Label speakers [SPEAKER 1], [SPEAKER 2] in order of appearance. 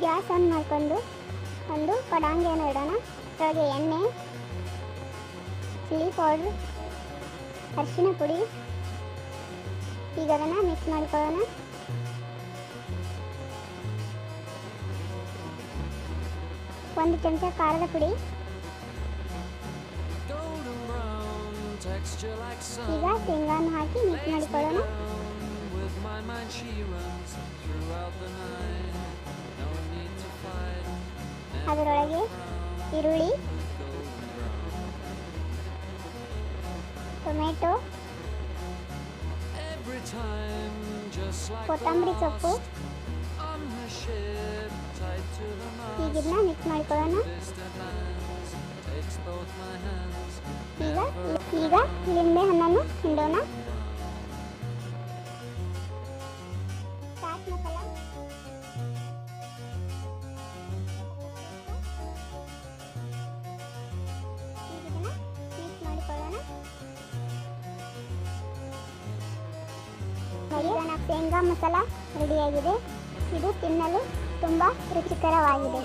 [SPEAKER 1] Gas on ಮಾಡಿಕೊಂಡು ಒಂದು ಕಡಾಂಗಿಯನ್ನು ಇಡೋಣ. ಅದರೊಳಗೆ ಎಣ್ಣೆ, ಚಿಲ್ಲಿ ಪೌಡ್ರ್, ಅರಿಶಿನ ಪುಡಿ. ಈಗ ಅದನ್ನು ಮಿಕ್ಸ್ ಮಾಡ್ಕೊಳ್ಳೋಣ. ಒಂದು ಚಮಚ ಖಾರದ ಪುಡಿ. ಈಗ ಶೇಂಗಾವನ್ನು ಹಾಕಿ ಮಿಕ್ಸ್ ಮಾಡಿಕೊಳ್ಳೋಣ. ಅದರೊಳಗೆ ಈರುಳ್ಳಿ, ಟೊಮೆಟೊ, ಕೊತ್ತಂಬರಿ ಸೊಪ್ಪು ಹೀಗಿದ್ನ ಮಿಕ್ಸ್ ಮಾಡ್ಕೊಳ್ಳೋಣ. ಈಗ ಲಿಂಬೆ ಹಣ್ಣನ್ನು ಹಿಂಡೋಣ. ಚಾಟ್ ಮಸಾಲ, ಇದನ್ನ ಮಿಕ್ಸ್ ಮಾಡಿಕೊಳ್ಳೋಣ. ಈಗ ನಮ್ಮ ಶೇಂಗಾ ಮಸಾಲ ರೆಡಿಯಾಗಿದೆ. ಇದು ತಿನ್ನಲು ತುಂಬ ರುಚಿಕರವಾಗಿದೆ.